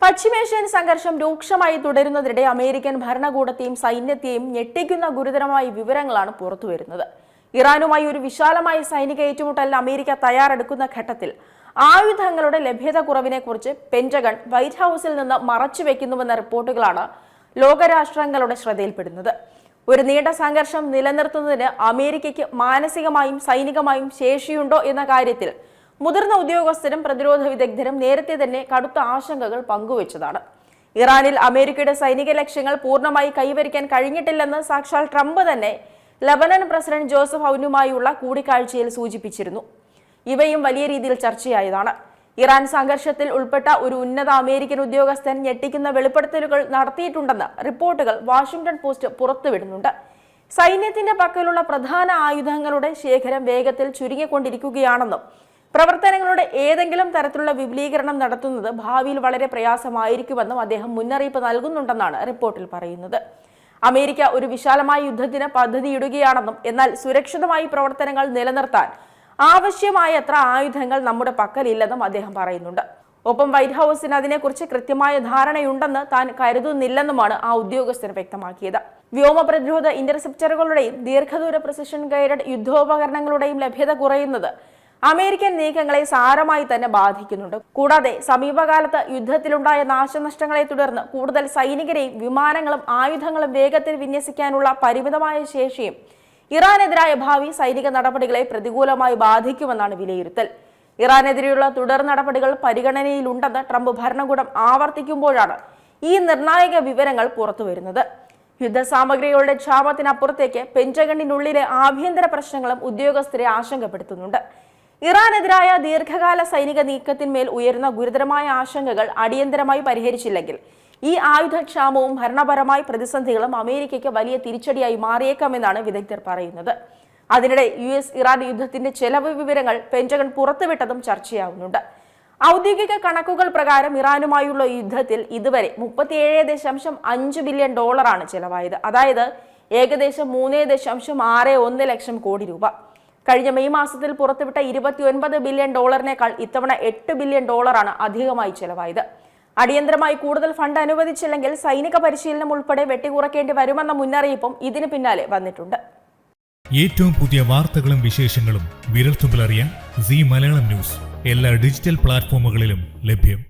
പശ്ചിമേഷ്യൻ സംഘർഷം രൂക്ഷമായി തുടരുന്നതിനിടെ അമേരിക്കൻ ഭരണകൂടത്തെയും സൈന്യത്തെയും ഞെട്ടിക്കുന്ന ഗുരുതരമായ വിവരങ്ങളാണ് പുറത്തുവരുന്നത്. ഇറാനുമായി ഒരു വിശാലമായ സൈനിക ഏറ്റുമുട്ടലിന് അമേരിക്ക തയ്യാറെടുക്കുന്ന ഘട്ടത്തിൽ ആയുധങ്ങളുടെ ലഭ്യത കുറവിനെക്കുറിച്ച് പെന്റഗൺ വൈറ്റ് ഹൌസിൽ നിന്ന് മറച്ചുവെക്കുന്നുവെന്ന റിപ്പോർട്ടുകളാണ് ലോകരാഷ്ട്രങ്ങളുടെ ശ്രദ്ധയിൽപ്പെടുന്നത്. ഒരു നീണ്ട സംഘർഷം നിലനിർത്തുന്നതിന് അമേരിക്കയ്ക്ക് മാനസികമായും സൈനികമായും ശേഷിയുണ്ടോ എന്ന കാര്യത്തിൽ മുതിർന്ന ഉദ്യോഗസ്ഥരും പ്രതിരോധ വിദഗ്ധരും നേരത്തെ തന്നെ കടുത്ത ആശങ്കകൾ പങ്കുവച്ചതാണ്. ഇറാനിൽ അമേരിക്കയുടെ സൈനിക ലക്ഷ്യങ്ങൾ പൂർണ്ണമായി കൈവരിക്കാൻ കഴിഞ്ഞിട്ടില്ലെന്ന് സാക്ഷാൽ ട്രംപ് തന്നെ ലബനൻ പ്രസിഡന്റ് ജോസഫ് ഔനുമായുള്ള കൂടിക്കാഴ്ചയിൽ സൂചിപ്പിച്ചിരുന്നു. ഇവയും വലിയ രീതിയിൽ ചർച്ചയായതാണ്. ഇറാൻ സംഘർഷത്തിൽ ഉൾപ്പെട്ട ഒരു ഉന്നത അമേരിക്കൻ ഉദ്യോഗസ്ഥൻ ഞെട്ടിക്കുന്ന വെളിപ്പെടുത്തലുകൾ നടത്തിയിട്ടുണ്ടെന്ന് റിപ്പോർട്ടുകൾ വാഷിംഗ്ടൺ പോസ്റ്റ് പുറത്തുവിടുന്നുണ്ട്. സൈന്യത്തിന്റെ പക്കലുള്ള പ്രധാന ആയുധങ്ങളുടെ ശേഖരം വേഗത്തിൽ ചുരുങ്ങിക്കൊണ്ടിരിക്കുകയാണെന്നും പ്രവർത്തനങ്ങളുടെ ഏതെങ്കിലും തരത്തിലുള്ള വിപുലീകരണം നടത്തുന്നത് ഭാവിയിൽ വളരെ പ്രയാസമായിരിക്കുമെന്നും അദ്ദേഹം മുന്നറിയിപ്പ് നൽകുന്നുണ്ടെന്നാണ് റിപ്പോർട്ടിൽ പറയുന്നത്. അമേരിക്ക ഒരു വിശാലമായ യുദ്ധത്തിന് പദ്ധതിയിടുകയാണെന്നും എന്നാൽ സുരക്ഷിതമായി പ്രവർത്തനങ്ങൾ നിലനിർത്താൻ ആവശ്യമായത്ര ആയുധങ്ങൾ നമ്മുടെ പക്കലില്ലെന്നും അദ്ദേഹം പറയുന്നുണ്ട്. ഒപ്പം വൈറ്റ് ഹൌസിന് അതിനെക്കുറിച്ച് കൃത്യമായ ധാരണയുണ്ടെന്ന് താൻ കരുതുന്നില്ലെന്നുമാണ് ആ ഉദ്യോഗസ്ഥൻ വ്യക്തമാക്കിയത്. വ്യോമ പ്രതിരോധ ഇന്റർസെപ്റ്ററുകളുടെയും ദീർഘദൂര പ്രിസിഷൻ ഗൈഡഡ് യുദ്ധോപകരണങ്ങളുടെയും ലഭ്യത കുറയുന്നത് അമേരിക്കൻ നീക്കങ്ങളെ സാരമായി തന്നെ ബാധിക്കുന്നുണ്ട്. കൂടാതെ സമീപകാലത്ത് യുദ്ധത്തിലുണ്ടായ നാശനഷ്ടങ്ങളെ തുടർന്ന് കൂടുതൽ സൈനികരെയും വിമാനങ്ങളും ആയുധങ്ങളും വേഗത്തിൽ വിന്യസിക്കാനുള്ള പരിമിതമായ ശേഷിയും ഇറാനെതിരായ ഭാവി സൈനിക നടപടികളെ പ്രതികൂലമായി ബാധിക്കുമെന്നാണ് വിലയിരുത്തൽ. ഇറാനെതിരെയുള്ള തുടർ നടപടികൾ പരിഗണനയിലുണ്ടെന്ന് ട്രംപ് ഭരണകൂടം ആവർത്തിക്കുമ്പോഴാണ് ഈ നിർണായക വിവരങ്ങൾ പുറത്തുവരുന്നത്. യുദ്ധസാമഗ്രികളുടെ ക്ഷാമത്തിനപ്പുറത്തേക്ക് പെന്റഗണിനുള്ളിലെ ആഭ്യന്തര പ്രശ്നങ്ങളും ഉദ്യോഗസ്ഥരെ ആശങ്കപ്പെടുത്തുന്നുണ്ട്. ഇറാനെതിരായ ദീർഘകാല സൈനിക നീക്കത്തിന്മേൽ ഉയരുന്ന ഗുരുതരമായ ആശങ്കകൾ അടിയന്തരമായി പരിഹരിച്ചില്ലെങ്കിൽ ഈ ആയുധക്ഷാമവും ഭരണപരമായ പ്രതിസന്ധികളും അമേരിക്കയ്ക്ക് വലിയ തിരിച്ചടിയായി മാറിയേക്കാമെന്നാണ് വിദഗ്ധർ പറയുന്നത്. അതിനിടെ ഇറാൻ യുദ്ധത്തിന്റെ ചെലവ് വിവരങ്ങൾ പെന്റഗൺ പുറത്തുവിട്ടതും ചർച്ചയാവുന്നുണ്ട്. ഔദ്യോഗിക കണക്കുകൾ പ്രകാരം ഇറാനുമായുള്ള യുദ്ധത്തിൽ ഇതുവരെ $37.5 ബില്യൺ ചെലവായത്. അതായത് ഏകദേശം 3.61 ലക്ഷം കോടി രൂപ. കഴിഞ്ഞ മെയ് മാസത്തിൽ പുറത്തുവിട്ട $29 ബില്യൺ ഇത്തവണ $8 ബില്യൺ അധികമായി ചെലവായത്. അടിയന്തരമായി കൂടുതൽ ഫണ്ട് അനുവദിച്ചില്ലെങ്കിൽ സൈനിക പരിശീലനം ഉൾപ്പെടെ വെട്ടിക്കുറയ്ക്കേണ്ടി വരുമെന്ന മുന്നറിയിപ്പും ഇതിന് പിന്നാലെ വന്നിട്ടുണ്ട്. ഏറ്റവും പുതിയ വാർത്തകളും വിശേഷങ്ങളും വിരൽത്തുമ്പിലറിയാൻ സീ മലയാളം ന്യൂസ് എല്ലാ ഡിജിറ്റൽ പ്ലാറ്റ്ഫോമുകളിലും ലഭ്യം.